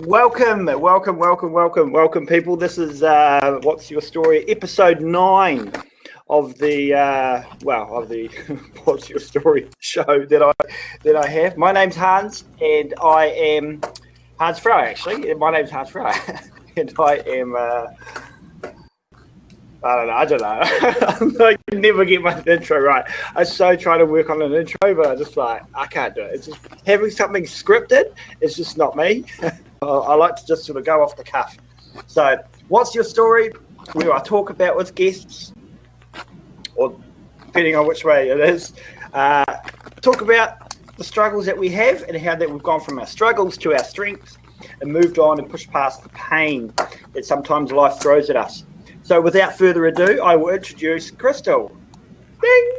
Welcome, people. This is What's Your Story, episode 9 of the What's Your Story show that I have. My name's Hans, and I am Hans Frau. Actually, my name's Hans Frau, and I am. I don't know. I can never get my intro right. I so try to work on an intro, but I can't do it. It's just having something scripted. It's just not me. I like to just sort of go off the cuff. So, what's your story? Where I talk about with guests, or depending on which way it is, talk about the struggles that we have and how that we've gone from our struggles to our strengths and moved on and pushed past the pain that sometimes life throws at us. So, without further ado, I will introduce Crystal. Ding!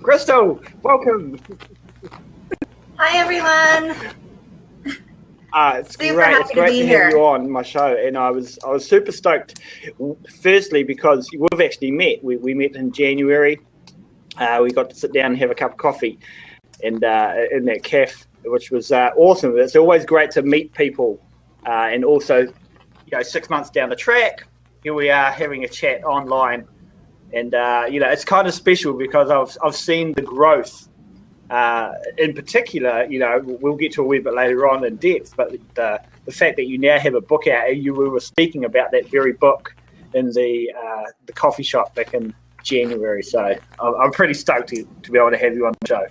Crystal, welcome. Hi, everyone. It's great to have you on my show, and I was super stoked. Firstly, because we've actually met. We met in January. We got to sit down and have a cup of coffee, and in that cafe, which was awesome. It's always great to meet people, and also, 6 months down the track, here we are having a chat online, and it's kind of special because I've seen the growth. In particular, we'll get to a wee bit later on in depth, but the fact that you now have a book out, and we were speaking about that very book in the coffee shop back in January, so I'm pretty stoked to be able to have you on the show.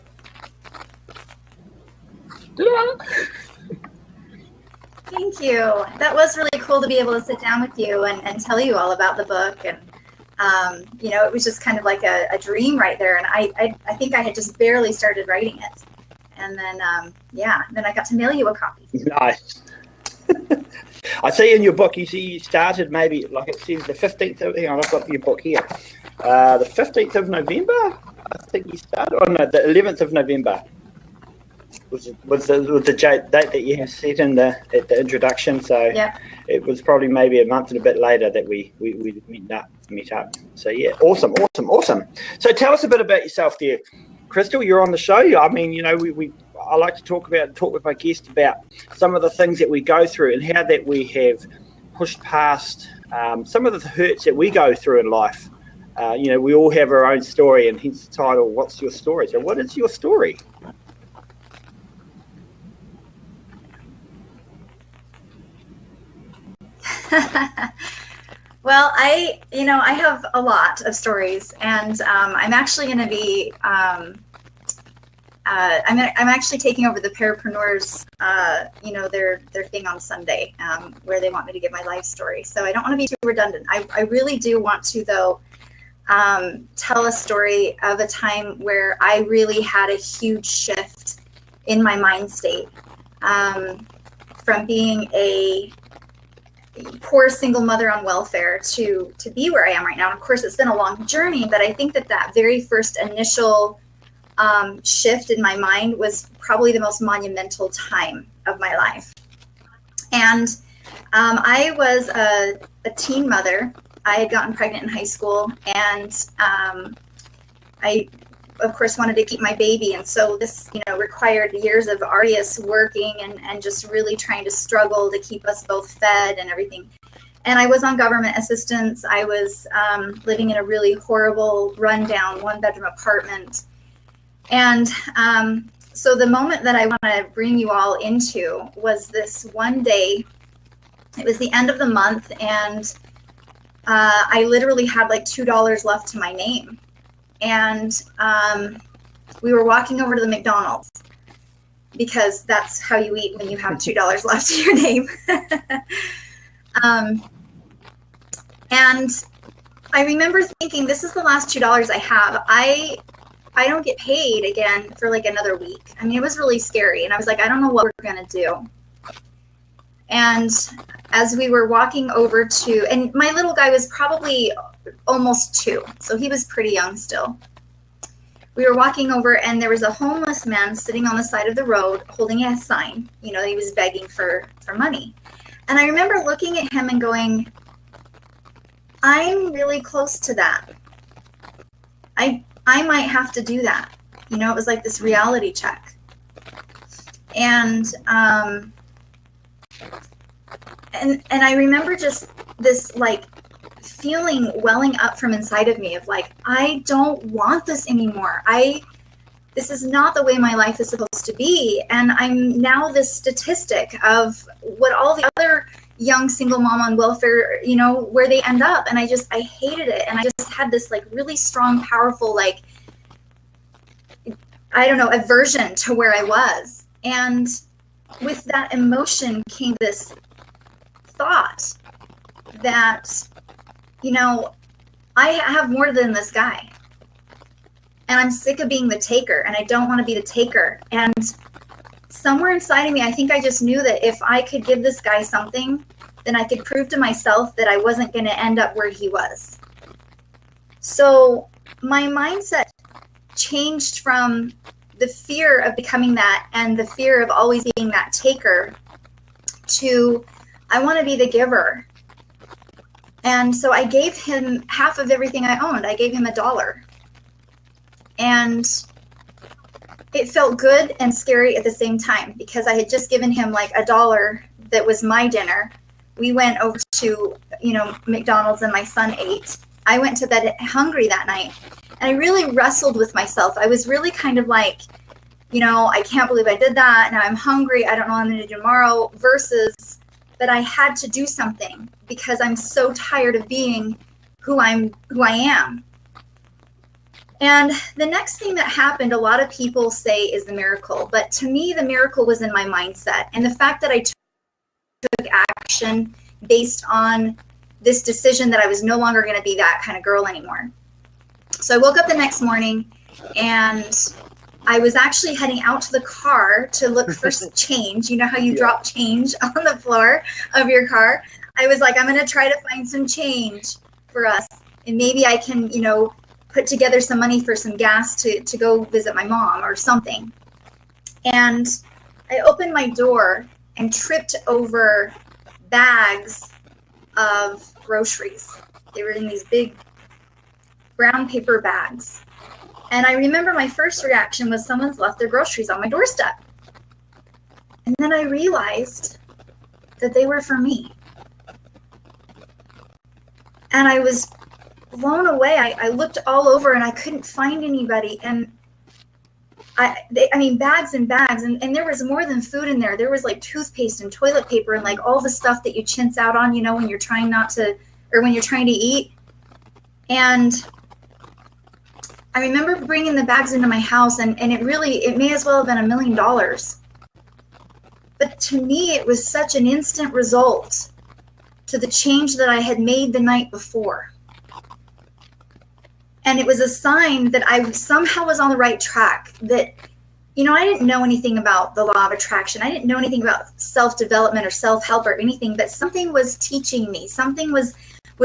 Thank you. That was really cool to be able to sit down with you and tell you all about the book, and it was just kind of like a dream right there. And I think I had just barely started writing it. And then, then I got to mail you a copy. Nice. I see in your book, you started maybe, like it says, the 15th of, hang on, I've got your book here. The 15th of November, I think you started. Oh, no, the 11th of November was the date that you have set at the introduction. So yeah. It was probably maybe a month and a bit later that we met up. So yeah, awesome. So tell us a bit about yourself there, Crystal. You're on the show. I mean, I like to talk with my guests about some of the things that we go through and how that we have pushed past some of the hurts that we go through in life. We all have our own story, and hence the title, What's Your Story? So what is your story? Well, I have a lot of stories, and I'm actually going to be, I'm actually taking over the Parapreneurs, their thing on Sunday, where they want me to give my life story. So I don't want to be too redundant. I really do want to, though, tell a story of a time where I really had a huge shift in my mind state, from being a poor single mother on welfare to be where I am right now. And of course, it's been a long journey, but I think that very first initial shift in my mind was probably the most monumental time of my life. And I was a teen mother. I had gotten pregnant in high school, and I, of course, wanted to keep my baby. And so this, required years of arduous working and just really trying to struggle to keep us both fed and everything. And I was on government assistance. I was living in a really horrible, rundown, one-bedroom apartment. And so the moment that I want to bring you all into was this one day. It was the end of the month, and I literally had like $2 left to my name. And we were walking over to the McDonald's, because that's how you eat when you have $2 left to your name. And I remember thinking, this is the last $2 I have. I don't get paid again for like another week. I mean, it was really scary. And I was like, I don't know what we're going to do. And as we were walking over to, and my little guy was probably almost 2, so he was pretty young still. We were walking over, and there was a homeless man sitting on the side of the road holding a sign. He was begging for money. And I remember looking at him and going, I'm really close to that. I might have to do that. It was like this reality check. And And I remember just this like feeling welling up from inside of me of like, I don't want this anymore. This is not the way my life is supposed to be. And I'm now this statistic of what all the other young single mom on welfare, you know, where they end up. And I hated it. And I just had this like really strong, powerful, like, I don't know, aversion to where I was. And with that emotion came this thought that, you know, I have more than this guy. And I'm sick of being the taker, and I don't want to be the taker. And somewhere inside of me, I think I just knew that if I could give this guy something, then I could prove to myself that I wasn't going to end up where he was. So my mindset changed from the fear of becoming that and the fear of always being that taker to I want to be the giver. And so I gave him half of everything I owned. I gave him $1. And it felt good and scary at the same time because I had just given him like $1 that was my dinner. We went over to, you know, McDonald's and my son ate. I went to bed hungry that night. And I really wrestled with myself. I was really kind of like, you know, I can't believe I did that. Now I'm hungry. I don't know what I'm going to do tomorrow. Versus that I had to do something because I'm so tired of being who I am. And the next thing that happened, a lot of people say is the miracle. But to me, the miracle was in my mindset. And the fact that I took action based on this decision that I was no longer going to be that kind of girl anymore. So I woke up the next morning and I was actually heading out to the car to look for change. You know how you drop change on the floor of your car? I was like, I'm going to try to find some change for us. And maybe I can, you know, put together some money for some gas to go visit my mom or something. And I opened my door and tripped over bags of groceries. They were in these big brown paper bags. And I remember my first reaction was someone's left their groceries on my doorstep. And then I realized that they were for me. And I was blown away. I looked all over and I couldn't find anybody. And I mean, bags and bags. And there was more than food in there. There was like toothpaste and toilet paper and like all the stuff that you chintz out on, you know, when you're trying not to, or when you're trying to eat. And I remember bringing the bags into my house and it may as well have been $1 million. But to me, it was such an instant result to the change that I had made the night before. And it was a sign that I somehow was on the right track, that, you know, I didn't know anything about the law of attraction. I didn't know anything about self-development or self-help or anything, but something was teaching me. Something was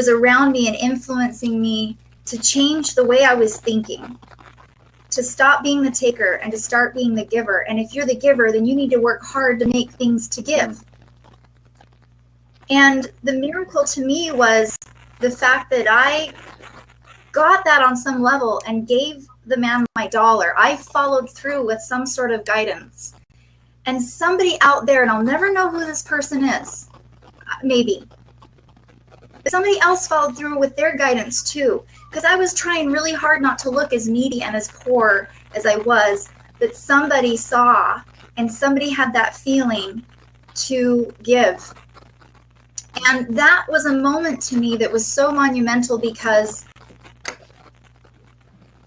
around me and influencing me to change the way I was thinking, to stop being the taker and to start being the giver. And if you're the giver, then you need to work hard to make things to give. And the miracle to me was the fact that I got that on some level and gave the man my $1. I followed through with some sort of guidance. And somebody out there, and I'll never know who this person is, maybe, but somebody else followed through with their guidance too. Because I was trying really hard not to look as needy and as poor as I was, but somebody saw and somebody had that feeling to give. And that was a moment to me that was so monumental because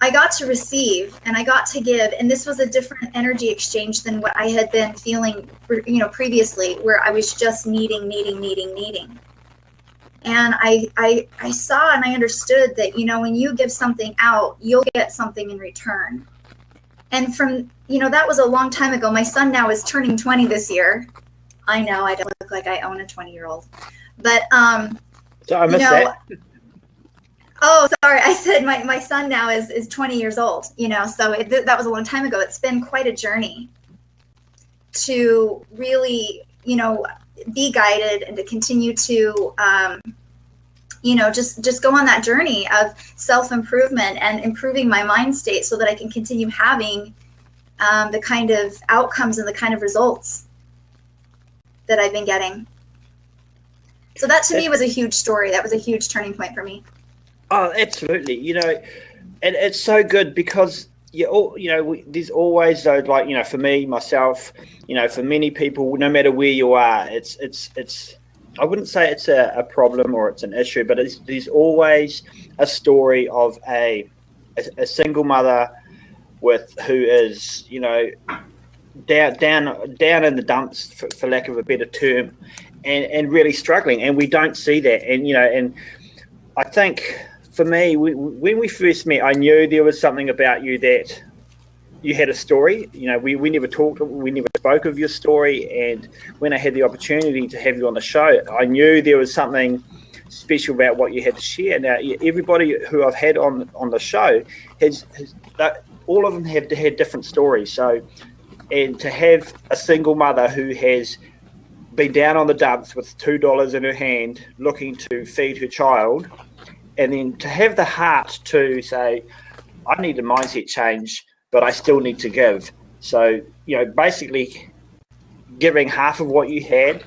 I got to receive and I got to give, and this was a different energy exchange than what I had been feeling, you know, previously, where I was just needing. And I saw and I understood that, you know, when you give something out, you'll get something in return. And from, you know, that was a long time ago. My son now is turning 20 this year. I know I don't look like I own a 20-year-old, but so I missed that. Oh, sorry. I said my son now is 20 years old, you know, so that was a long time ago. It's been quite a journey to really, you know, be guided and to continue to, you know, just go on that journey of self-improvement and improving my mind state so that I can continue having the kind of outcomes and the kind of results that I've been getting. So that to me was a huge story. That was a huge turning point for me. Oh, absolutely. You know, and it's so good because there's always those, like, you know, for me, myself, you know, for many people, no matter where you are, it's I wouldn't say it's a problem or it's an issue, but there's always a story of a single mother who is, you know, down in the dumps, for lack of a better term, and really struggling, and we don't see that. And you know, and I think for me, when we first met, I knew there was something about you, that you had a story. You know, we never spoke of your story, and when I had the opportunity to have you on the show, I knew there was something special about what you had to share. Now, everybody who I've had on the show has all of them have had different stories. So, and to have a single mother who has been down on the dumps with $2 in her hand, looking to feed her child, and then to have the heart to say, I need a mindset change, but I still need to give. So, you know, basically giving half of what you had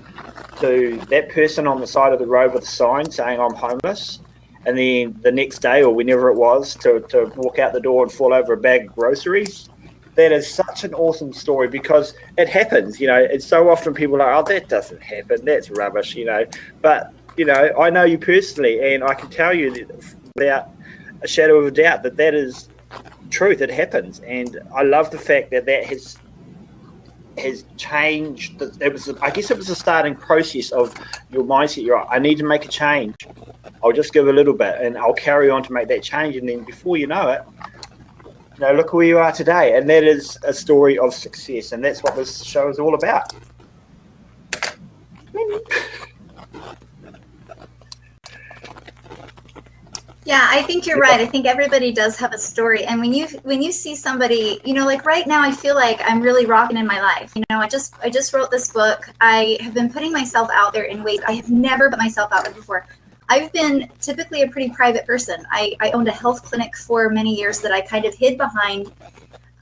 to that person on the side of the road with a sign saying I'm homeless, and then the next day or whenever it was to walk out the door and fall over a bag of groceries. That is such an awesome story, because it happens, you know. And so often people are like, oh, that doesn't happen, that's rubbish, you know. But, you know, I know you personally, and I can tell you that without a shadow of a doubt that is truth. It happens. And I love the fact that has changed. I guess it was a starting process of your mindset. You're like, I need to make a change. I'll just give a little bit and I'll carry on to make that change. And then before you know it, you know, look where you are today. And that is a story of success. And that's what this show is all about. Yeah, I think you're right. I think everybody does have a story. And when you see somebody, you know, like right now, I feel like I'm really rocking in my life. You know, I just wrote this book. I have been putting myself out there in ways I have never put myself out there before. I've been typically a pretty private person. I owned a health clinic for many years that I kind of hid behind,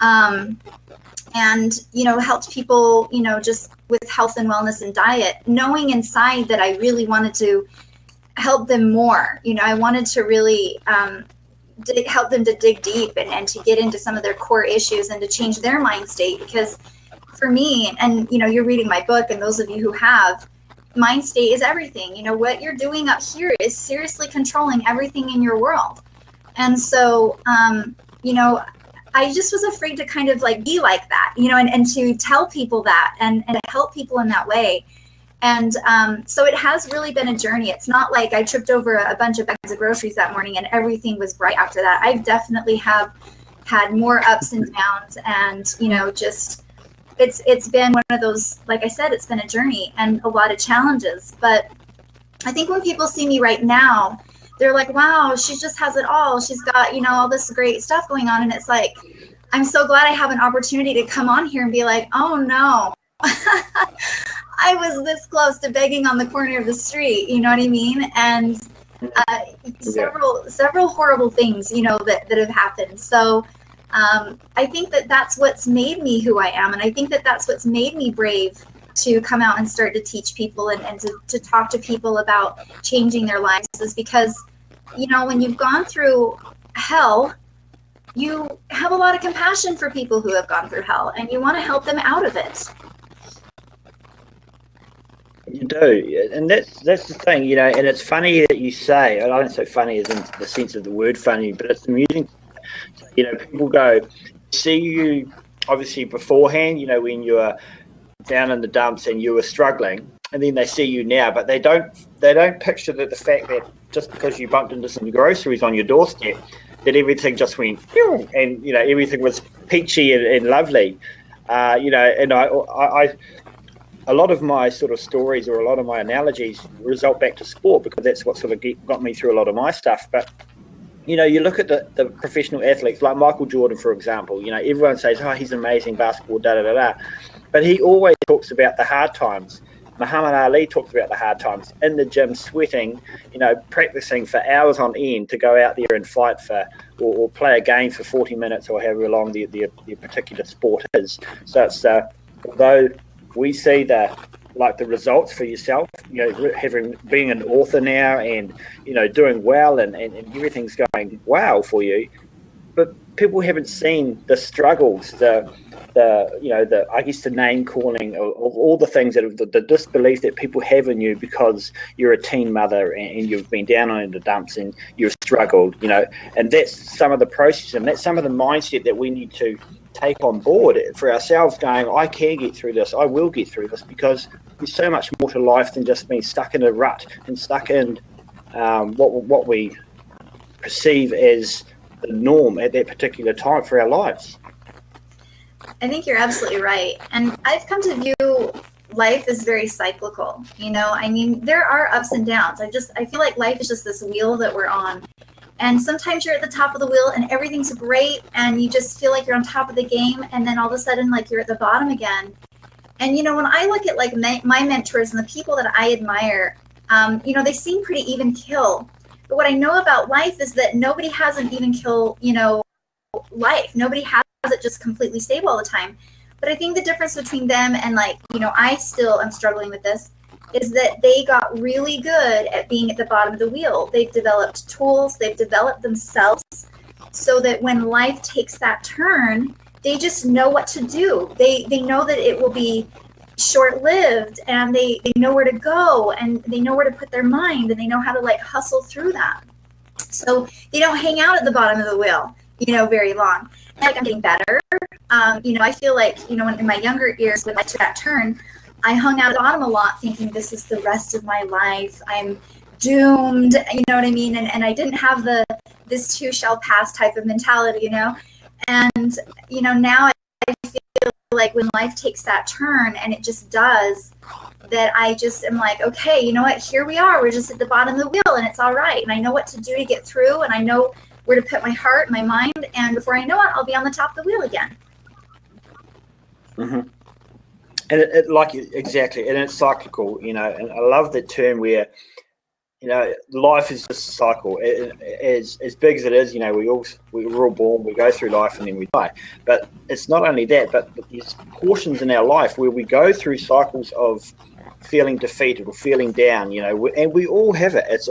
and, you know, helped people, you know, just with health and wellness and diet, knowing inside that I really wanted to help them more. You know, I wanted to really help them to dig deep and to get into some of their core issues and to change their mind state. Because for me, and, you know, you're reading my book, and those of you who have, mind state is everything. You know, what you're doing up here is seriously controlling everything in your world. And so, you know, I just was afraid to kind of like be like that, you know, and to tell people that and to help people in that way. And so it has really been a journey. It's not like I tripped over a bunch of bags of groceries that morning and everything was bright after that. I definitely have had more ups and downs, and, you know, just it's been one of those, like I said, it's been a journey and a lot of challenges. But I think when people see me right now, they're like, wow, she just has it all. She's got, you know, all this great stuff going on. And it's like, I'm so glad I have an opportunity to come on here and be like, oh no, I was this close to begging on the corner of the street. You know what I mean? And several horrible things, you know, that have happened. So I think that that's what's made me who I am. And I think that that's what's made me brave to come out and start to teach people and to talk to people about changing their lives, is because, you know, when you've gone through hell, you have a lot of compassion for people who have gone through hell, and you want to help them out of it. You do, and that's the thing, you know. And it's funny that you say, and I don't say funny as in the sense of the word funny, but it's amusing. You know, people see you obviously beforehand, you know, when you were down in the dumps and you were struggling, and then they see you now, but they don't picture the fact that just because you bumped into some groceries on your doorstep, that everything just went, and, you know, everything was peachy and lovely. You know, and I a lot of my sort of stories, or a lot of my analogies, result back to sport, because that's what sort of got me through a lot of my stuff. But, you know, you look at the professional athletes like Michael Jordan, for example. You know, everyone says, oh, he's amazing basketball, da-da-da-da. But he always talks about the hard times. Muhammad Ali talks about the hard times, in the gym, sweating, you know, practicing for hours on end to go out there and fight for, or play a game for 40 minutes or however long the particular sport is. So it's, although we see the like the results for yourself, being an author now and, doing well and everything's going well for you. But people haven't seen the struggles, the I guess the name calling of all the things that the disbelief that people have in you because you're a teen mother and you've been down in the dumps and you've struggled, and that's some of the process and that's some of the mindset that we need to take on board for ourselves, going, I can get through this, I will get through this, because there's so much more to life than just being stuck in a rut and stuck in what we perceive as the norm at that particular time for our lives. I think you're absolutely right. And I've come to view life as very cyclical. I mean, there are ups and downs. I feel like life is just this wheel that we're on. And sometimes you're at the top of the wheel and everything's great and you just feel like you're on top of the game. And then all of a sudden, like, you're at the bottom again. And, when I look at like my mentors and the people that I admire, they seem pretty even keel. But what I know about life is that nobody has an even keel, life. Nobody has it just completely stable all the time. But I think the difference between them and I still am struggling with this, is that they got really good at being at the bottom of the wheel. They've developed tools, they've developed themselves so that when life takes that turn, they just know what to do. They know that it will be short-lived and they know where to go and they know where to put their mind and they know how to hustle through that. So they don't hang out at the bottom of the wheel, very long. I'm getting better. I feel like, in my younger years when I took that turn, I hung out at the bottom a lot thinking this is the rest of my life. I'm doomed, you know what I mean? And I didn't have the this too shall pass type of mentality, And, now I feel like when life takes that turn, and it just does, that I just am like, okay, you know what? Here we are. We're just at the bottom of the wheel and it's all right. And I know what to do to get through and I know where to put my heart, my mind. And before I know it, I'll be on the top of the wheel again. Mm-hmm. And exactly, and it's cyclical, and I love that term where, life is just a cycle. As big as it is, we're all born, we go through life and then we die. But it's not only that, but there's portions in our life where we go through cycles of feeling defeated or feeling down, and we all have it. It's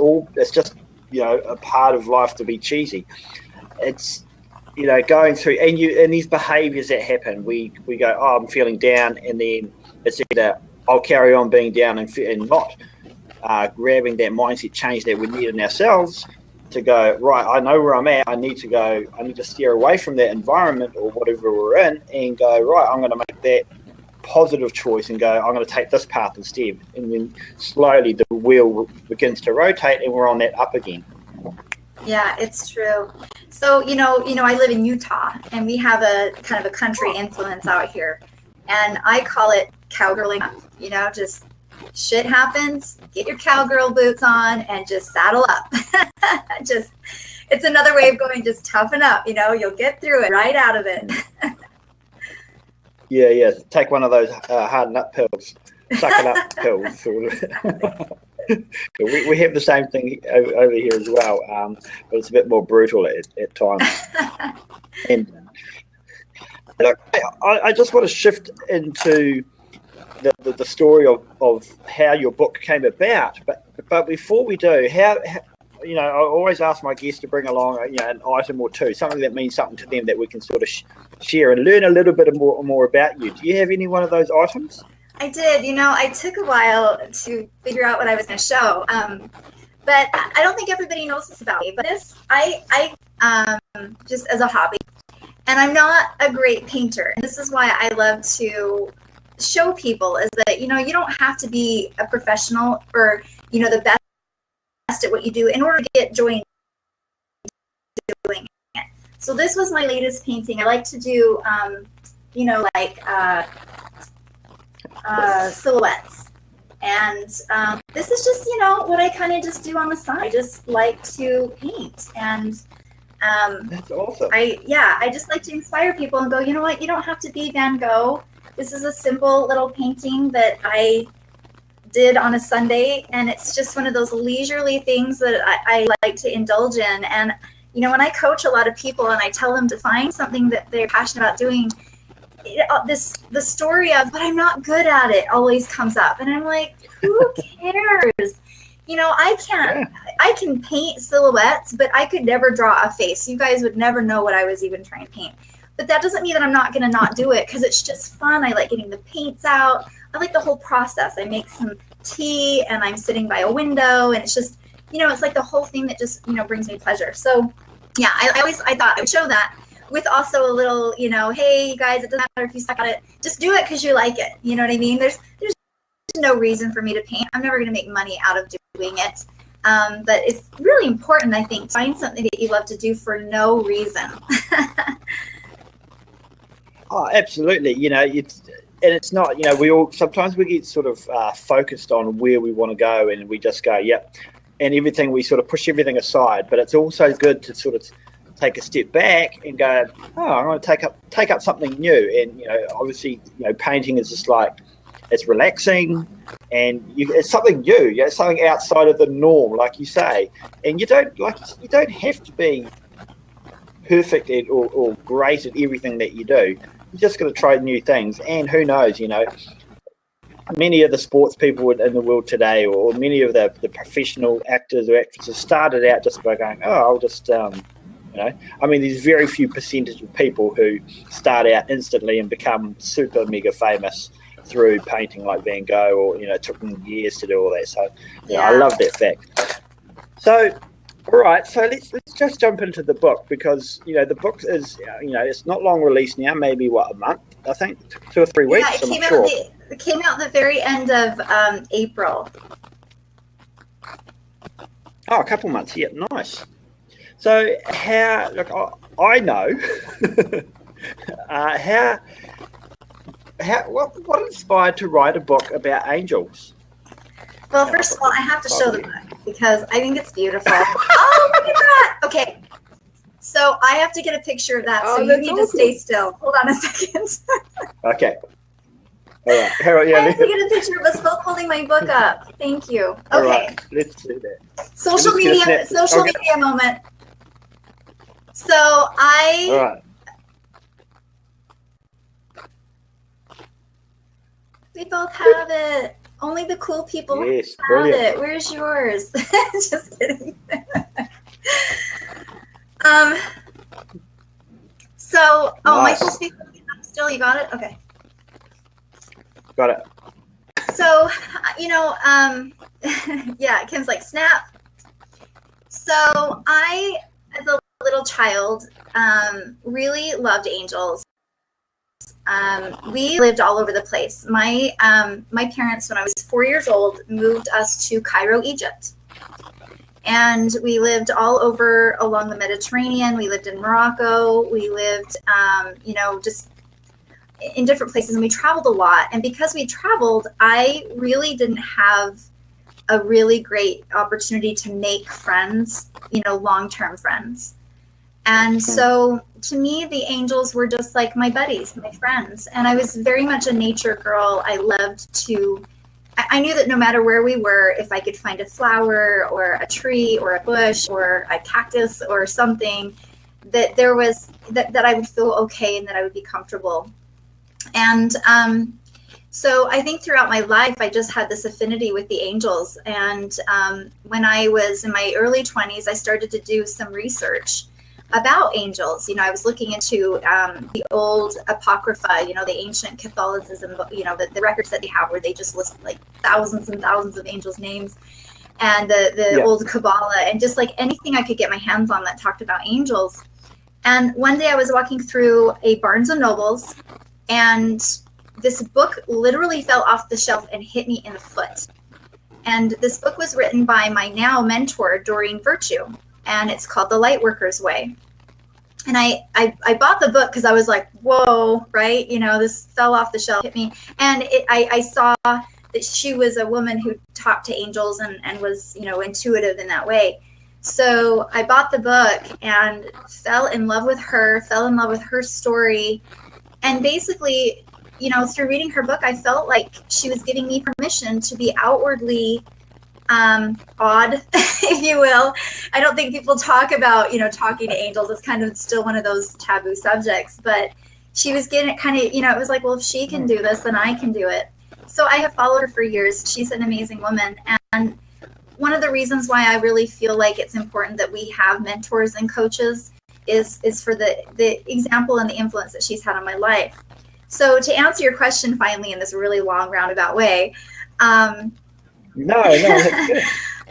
just, a part of life to be cheesy. It's, going through and these behaviors that happen, we go, oh, I'm feeling down, and then it's either I'll carry on being down and not grabbing that mindset change that we need in ourselves to go, right, I know where I'm at, I need to steer away from that environment or whatever we're in and go, right, I'm going to make that positive choice and go, I'm going to take this path instead. And then slowly the wheel begins to rotate and we're on that up again. Yeah, it's true. So, I live in Utah and we have a kind of a country influence out here. And I call it cowgirling up, just shit happens, get your cowgirl boots on and just saddle up. It's another way of going, just toughen up, you'll get through it, right out of it. Yeah. Take one of those hard nut pills, suck it up pills. We have the same thing over here as well, but it's a bit more brutal at times. And I just want to shift into the story of how your book came about. But before we do, how I always ask my guests to bring along an item or two, something that means something to them that we can sort of share and learn a little bit more about you. Do you have any one of those items? I did. I took a while to figure out what I was going to show. But I don't think everybody knows this about me. But this, I just as a hobby, and I'm not a great painter. And this is why I love to show people is that, you don't have to be a professional or, the best at what you do in order to get joy in doing it. So this was my latest painting. I like to do, silhouettes. And this is just, what I kind of just do on the side. I just like to paint. And that's awesome. I just like to inspire people and go, you know what, you don't have to be Van Gogh. This is a simple little painting that I did on a Sunday, and it's just one of those leisurely things that I like to indulge in. And, when I coach a lot of people and I tell them to find something that they're passionate about doing, the story of, but I'm not good at it always comes up. And I'm like, who cares? You know, I can paint silhouettes, but I could never draw a face. You guys would never know what I was even trying to paint. But that doesn't mean that I'm not going to not do it, because it's just fun. I like getting the paints out. I like the whole process. I make some tea and I'm sitting by a window, and it's just, you know, it's like the whole thing that just, you know, brings me pleasure. So yeah, I thought I would show that with also a little, you know, hey, you guys, it doesn't matter if you suck at it. Just do it because you like it. You know what I mean? There's no reason for me to paint. I'm never going to make money out of doing it. But it's really important, I think, to find something that you love to do for no reason. Oh, absolutely. You know, it's not, you know, sometimes we get sort of focused on where we want to go, and we just go, yep. And everything, we sort of push everything aside. But it's also good to sort of take a step back and go, oh, I want to take up something new. And, you know, obviously, you know, painting is just like, it's relaxing, and it's something new. You know, something outside of the norm, like you say. And you don't have to be perfect at or great at everything that you do. You just got to try new things. And who knows, you know, many of the sports people in the world today, or many of the professional actors or actresses, started out just by going, oh, I'll just, you know, I mean, there's very few percentage of people who start out instantly and become super mega famous through painting like Van Gogh, or, you know, it took them years to do all that. So yeah, I love that fact. So, all right, so let's just jump into the book, because, you know, the book is, you know, it's not long released now, maybe a month, I think, 2 or 3 weeks. Yeah, it came out at the very end of April. Oh, a couple months, yeah, nice. So I know what inspired to write a book about angels? Well, first of all, I have to show the book because I think it's beautiful. Oh, look at that. Okay. So I have to get a picture of that. So you need to stay still. Hold on a second. Okay. All right. Yeah, I have to get a picture of us both holding my book up. Thank you. Okay. All right. Let's do that. Social media moment. So All right. We both have it. Only the cool people have it. Where's yours? Just kidding. So, my full speaker still, you got it? Okay. Got it. So, you know, yeah, Kim's like, snap. So I, as a little child, really loved angels. We lived all over the place. My parents, when I was 4 years old, moved us to Cairo, Egypt. And we lived all over along the Mediterranean. We lived in Morocco. We lived, you know, just in different places, and we traveled a lot. And because we traveled, I really didn't have a really great opportunity to make friends, you know, long-term friends. And so to me, the angels were just like my buddies, my friends. And I was very much a nature girl. I loved to, I knew that no matter where we were, if I could find a flower or a tree or a bush or a cactus or something, that there was, that I would feel okay and that I would be comfortable. And so I think throughout my life, I just had this affinity with the angels. And when I was in my early 20s, I started to do some research about angels. You know, I was looking into the old Apocrypha, you know, the ancient Catholicism, you know, the records that they have where they just list like thousands and thousands of angels' names, and the old Kabbalah, and just like anything I could get my hands on that talked about angels. And one day I was walking through a Barnes and Nobles, and this book literally fell off the shelf and hit me in the foot. And this book was written by my now mentor, Doreen Virtue, and it's called The Lightworker's Way. And I bought the book because I was like, whoa, right? You know, this fell off the shelf, hit me. And I saw that she was a woman who talked to angels and was, you know, intuitive in that way. So I bought the book and fell in love with her story. And basically, you know, through reading her book, I felt like she was giving me permission to be outwardly odd, if you will. I don't think people talk about, you know, talking to angels. It's kind of still one of those taboo subjects. But, she was getting kind of, it was like, well, if she can do this, then I can do it. So I have followed her for years. She's an amazing woman. And one of the reasons why I really feel like it's important that we have mentors and coaches is for the example and the influence that she's had on my life. So to answer your question finally in this really long roundabout way, no, that's good.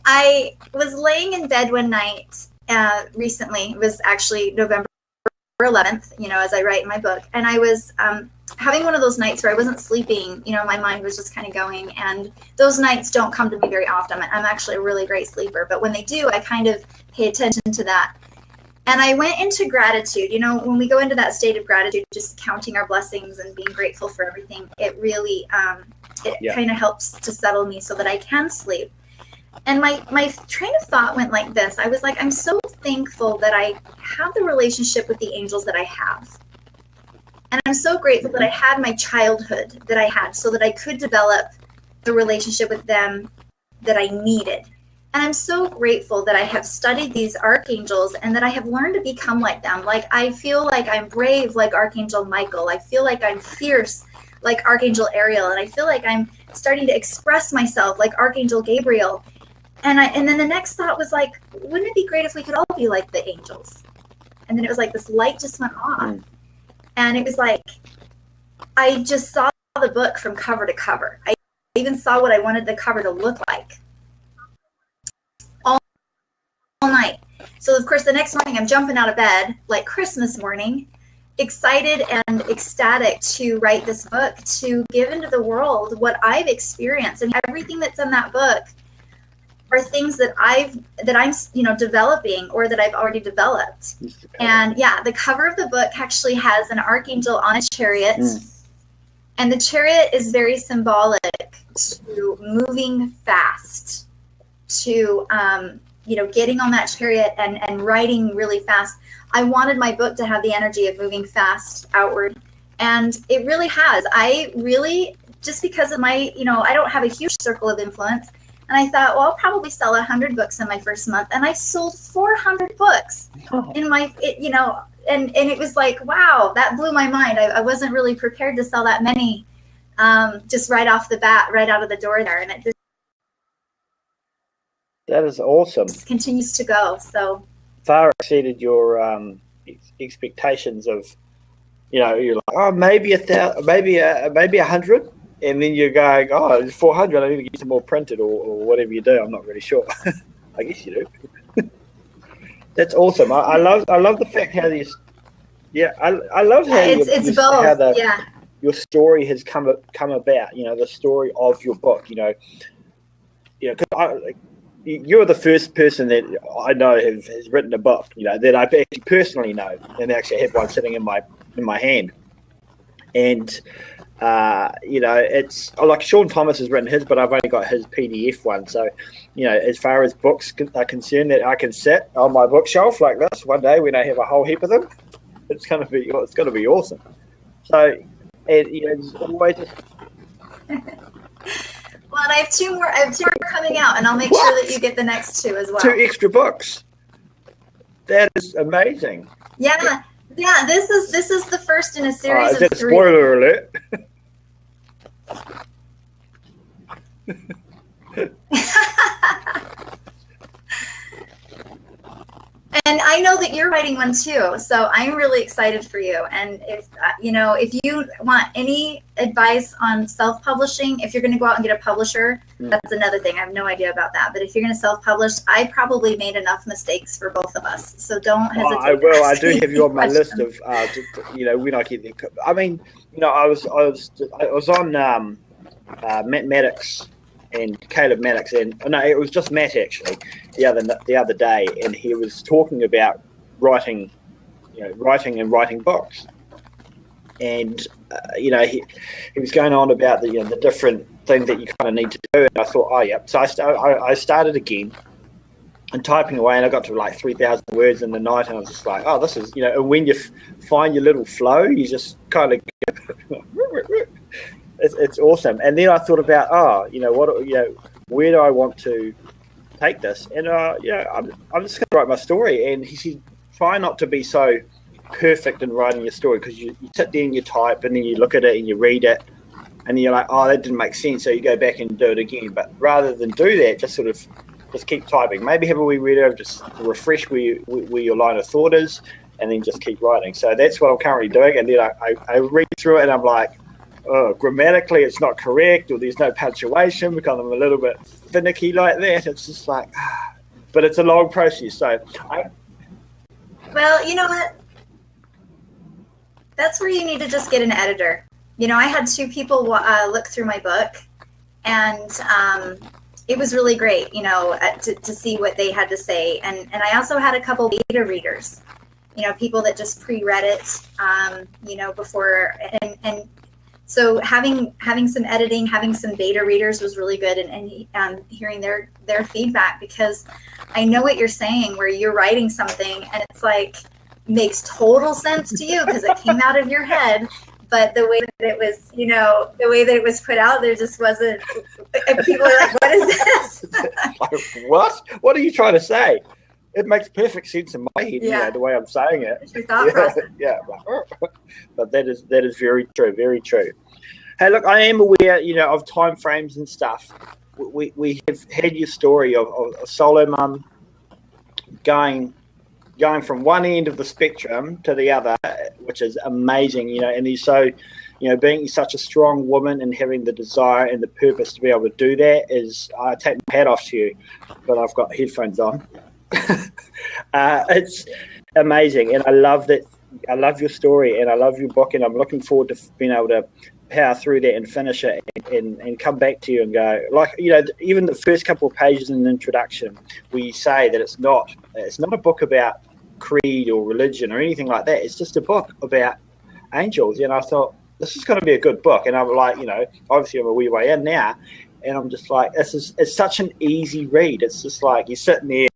I was laying in bed one night recently. It was actually November 11th, as I write in my book. And I was having one of those nights where I wasn't sleeping. My mind was just kind of going. And those nights don't come to me very often. I'm actually a really great sleeper. But when they do, I kind of pay attention to that. And I went into gratitude. When we go into that state of gratitude, just counting our blessings and being grateful for everything, it really, kind of helps to settle me so that I can sleep. And my train of thought went like this. I was like, I'm so thankful that I have the relationship with the angels that I have. And I'm so grateful that I had my childhood that I had so that I could develop the relationship with them that I needed. And I'm so grateful that I have studied these archangels and that I have learned to become like them. Like, I feel like I'm brave like Archangel Michael. I feel like I'm fierce like Archangel Ariel. And I feel like I'm starting to express myself like Archangel Gabriel. And then the next thought was like, wouldn't it be great if we could all be like the angels? And then it was like this light just went off. And it was like, I just saw the book from cover to cover. I even saw what I wanted the cover to look like. All night. So of course the next morning I'm jumping out of bed like Christmas morning, excited and ecstatic to write this book, to give into the world what I've experienced. And everything that's in that book are things that I'm developing or that I've already developed. And the cover of the book actually has an archangel on a chariot. And the chariot is very symbolic to moving fast, to getting on that chariot and riding really fast. I wanted my book to have the energy of moving fast outward, and it really has. I really, just because of my, I don't have a huge circle of influence, and I thought, well, I'll probably sell 100 books in my first month, and I sold 400 books in my, and it was like, wow, that blew my mind. I wasn't really prepared to sell that many, just right off the bat, right out of the door there, and it that is awesome. just continues to go. So far exceeded your expectations of, you're like, oh, maybe 1,000, maybe 100. And then you're going, oh, it's 400. I need to get some more printed or whatever you do. I'm not really sure. I guess you do. That's awesome. I love the fact how these. Yeah, I love how it's both. How your story has come about. The story of your book. Because you're the first person that I know has written a book. That I actually personally know, and actually have one sitting in my hand. And it's like Sean Thomas has written his, but I've only got his PDF one. So, as far as books are concerned, that I can sit on my bookshelf like this one day when I have a whole heap of them, it's going to be awesome. So, it's always. Well, and I have two more coming out, and I'll make sure that you get the next two as well. 2 extra books. That is amazing. Yeah. Yeah, this is the first in a series of 3. Spoiler alert. And I know that you're writing one too, so I'm really excited for you. And if you want any advice on self-publishing, if you're going to go out and get a publisher, that's another thing. I have no idea about that. But if you're going to self-publish, I probably made enough mistakes for both of us, so don't hesitate. I will. I do have you on my list of when I get there. I mean, I was on Matt Maddox and Caleb Maddox, and no, it was just Matt actually the other day, and he was talking about writing books, and he was going on about the different things that you kind of need to do, and I thought, oh yeah, so I started again and typing away, and I got to like 3,000 words in the night, and I was just like, oh, this is and when you find your little flow, you just kind of it's awesome. And then I thought about, where do I want to take this? And I'm just going to write my story. And he said, try not to be so perfect in writing your story, because you sit there and you type, and then you look at it and you read it, and you're like, oh, that didn't make sense, so you go back and do it again. But rather than do that, just keep typing. Maybe have a wee read over, just to refresh where your line of thought is, and then just keep writing. So that's what I'm currently doing. And then I read through it and I'm like, oh, grammatically it's not correct, or there's no punctuation because I'm a little bit finicky like that. It's just like, but it's a long process. So well, you know what? That's where you need to just get an editor. You know, I had 2 people look through my book, and it was really great, you know, to see what they had to say. And I also had a couple beta readers, you know, people that just pre-read it, you know, before. And so having some editing, having some beta readers was really good, and hearing their feedback, because I know what you're saying, where you're writing something and it's like makes total sense to you because it came out of your head. But the way that it was, you know, the way that it was put out, there just wasn't. People are like, "What is this?" Like, what? What are you trying to say? It makes perfect sense in my head, you know, the way I'm saying it. It's your thought process. Yeah. But that is very true, very true. Hey, look, I am aware, you know, of time frames and stuff. We have had your story of a solo mum going from one end of the spectrum to the other, which is amazing, you know, and he's so, you know, being such a strong woman and having the desire and the purpose to be able to do that is, I take my hat off to you, but I've got headphones on. It's amazing, and I love that. I love your story, and I love your book, and I'm looking forward to being able to power through that and finish it and come back to you and go, like, you know, even the first couple of pages in the introduction where you say that it's not a book about creed or religion or anything like that. It's just a book about angels. And I thought, this is going to be a good book. And I'm like, you know, obviously I'm a wee way in now, and I'm just like, it's such an easy read. It's just like you're sitting there.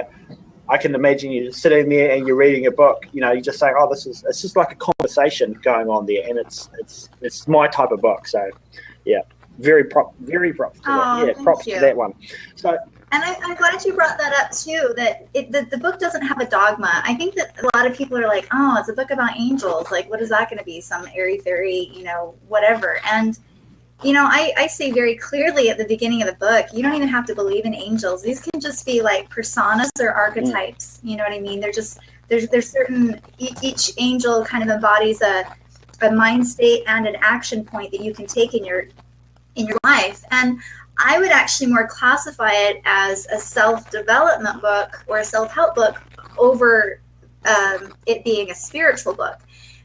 I can imagine you sitting there and you're reading a book. You know, you just say, "Oh, it's just like a conversation going on there," and it's my type of book. So, yeah, very props to that. Yeah, props to that one. So, and I'm glad you brought that up too. That the book doesn't have a dogma. I think that a lot of people are like, "Oh, it's a book about angels. Like, what is that going to be? Some airy fairy, you know, whatever." And you know, I say very clearly at the beginning of the book, you don't even have to believe in angels. These can just be like personas or archetypes. You know what I mean? They're just, there's certain, each angel kind of embodies a mind state and an action point that you can take in your life. And I would actually more classify it as a self-development book or a self-help book over it being a spiritual book,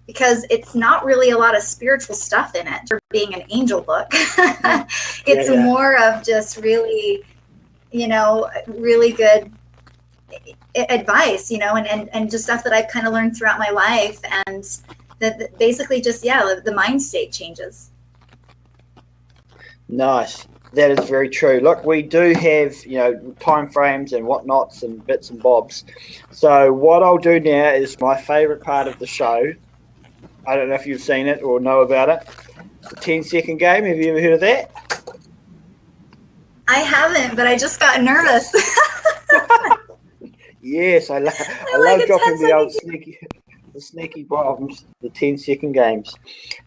because it's not really a lot of spiritual stuff in it for being an angel book. It's more of just really, you know, really good advice, you know, and just stuff that I've kind of learned throughout my life, and that basically just, the mind state changes. Nice. That is very true. Look, we do have, you know, time frames and whatnots and bits and bobs. So what I'll do now is my favorite part of the show. I don't know if you've seen it or know about it. The 10-second game. Have you ever heard of that? I haven't, but I just got nervous. Yes, I love dropping the old sneaky bombs, the 10-second games.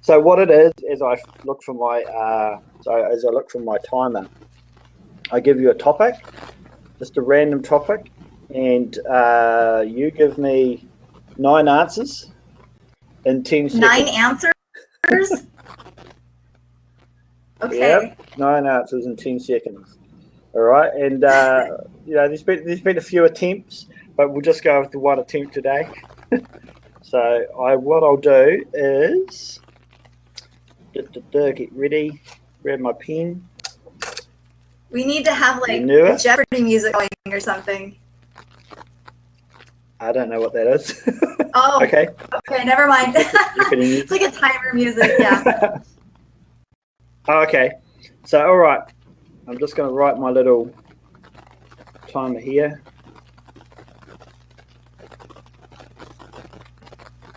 So what it is, as I look for my timer, I give you a topic, just a random topic, and you give me 9 answers in 10 seconds. 9 answers? Okay. Yep, 9 answers in 10 seconds. All right, and you know, there's been a few attempts, but we'll just go with the one attempt today. So what I'll do is get ready, grab my pen. We need to have like Jeopardy music going or something. I don't know what that is. Oh, okay, never mind. It's like a timer music, yeah. Okay, so all right, I'm just going to write my little timer here.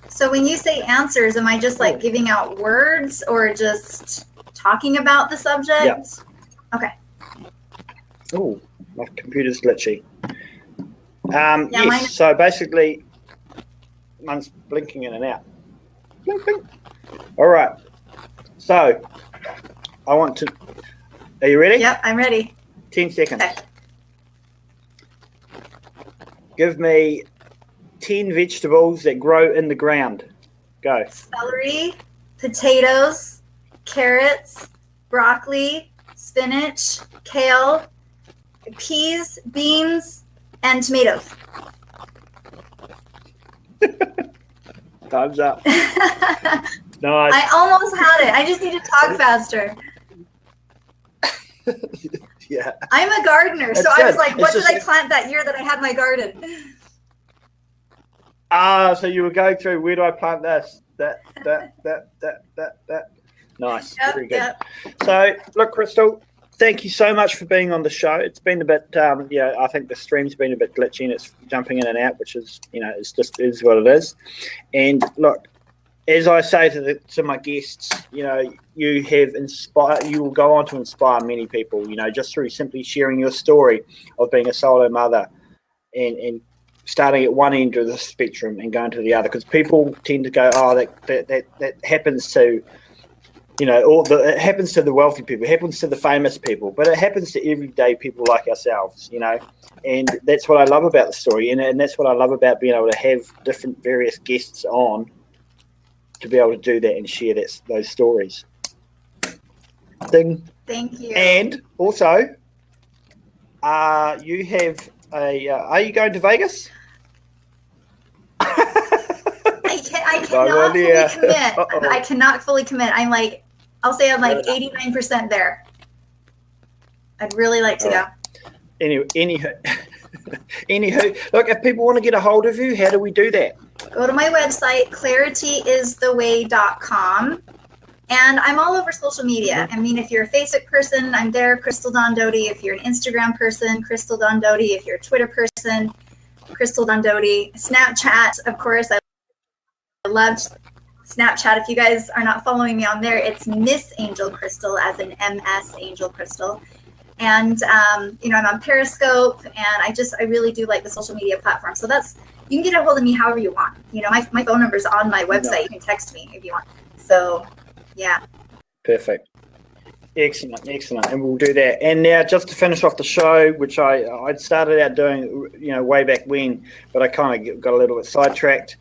So when you say answers, am I just like giving out words or just talking about the subject? Yep. Okay. Oh, my computer's glitchy. Yes, so basically Mine's blinking in and out. Blink, blink. All right. So, I want to. Are you ready? Yep, I'm ready. 10 seconds. Okay. Give me 10 vegetables that grow in the ground. Go. Celery, potatoes, carrots, broccoli, spinach, kale, peas, beans, and tomatoes. Time's up. Nice. I almost had it. I just need to talk faster. Yeah. I'm a gardener, so I was like, what did I plant that year that I had my garden? So you were going through, where do I plant this? That. Nice. Yep, Very good. yep. So, look, Crystal, thank you so much for being on the show. It's been a bit, I think the stream's been a bit glitchy and it's jumping in and out, which is, it's just is what it is. And look, as I say to my guests, you have inspired. You will go on to inspire many people. Just through simply sharing your story of being a solo mother, and starting at one end of the spectrum and going to the other. Because people tend to go, oh, that happens to, it happens to the wealthy people, it happens to the famous people, but it happens to everyday people like ourselves. And that's what I love about the story, and that's what I love about being able to have different various guests on, to be able to do that and share those stories. Ding. Thank you. And also, you have are you going to Vegas? I cannot fully commit. I cannot fully commit. I'll say I'm 89% there. I'd really like to go. Anywho, look, if people want to get a hold of you, how do we do that? Go to my website, clarityistheway.com. And I'm all over social media. I mean, if you're a Facebook person, I'm there, Crystal Dawn Doty. If you're an Instagram person, Crystal Dawn Doty. If you're a Twitter person, Crystal Dawn Doty. Snapchat, of course. I loved Snapchat. If you guys are not following me on there, it's Miss Angel Crystal, as in MS Angel Crystal. And, I'm on Periscope, and I really do like the social media platform. So you can get a hold of me however you want. My phone number's on my website. You can text me if you want. So, yeah. Perfect. Excellent. And we'll do that. And now, just to finish off the show, which I'd started out doing, way back when, but I kind of got a little bit sidetracked.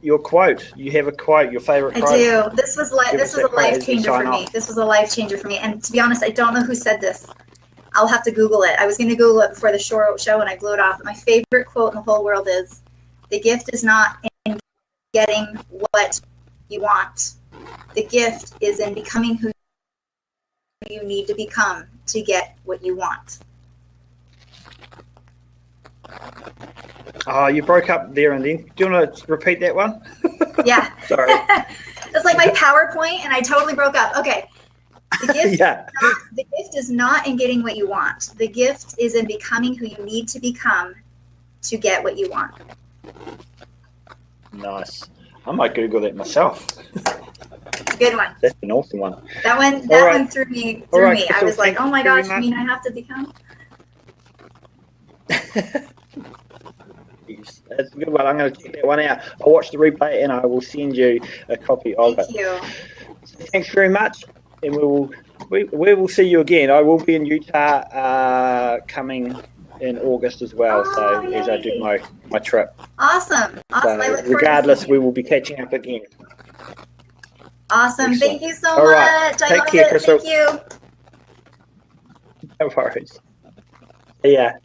Your quote. You have a quote, your favorite quote. I do. This was a life changer for me. This was a life changer for me. And to be honest, I don't know who said this. I'll have to Google it. I was going to Google it before the show and I blew it off. My favorite quote in the whole world is, "The gift is not in getting what you want. The gift is in becoming who you need to become to get what you want." Oh, you broke up there and then. Do you want to repeat that one? Yeah. Sorry. It's like my PowerPoint, and I totally broke up. Okay. The gift is not in getting what you want. The gift is in becoming who you need to become to get what you want. Nice. I might Google that myself. Good one. That's an awesome one. That one threw me. I was like, oh my gosh, I have to become. That's a good one. I'm going to check that one out. I'll watch the replay and I will send you a copy of it. Thank you. Thanks very much, and we will see you again. I will be in Utah coming in August as well. Yay. As I do my trip. Awesome. So regardless, we will be catching up again. Awesome. Excellent. Thank you so All much. Right. Take care, Crystal. Thank you. No worries. Yeah.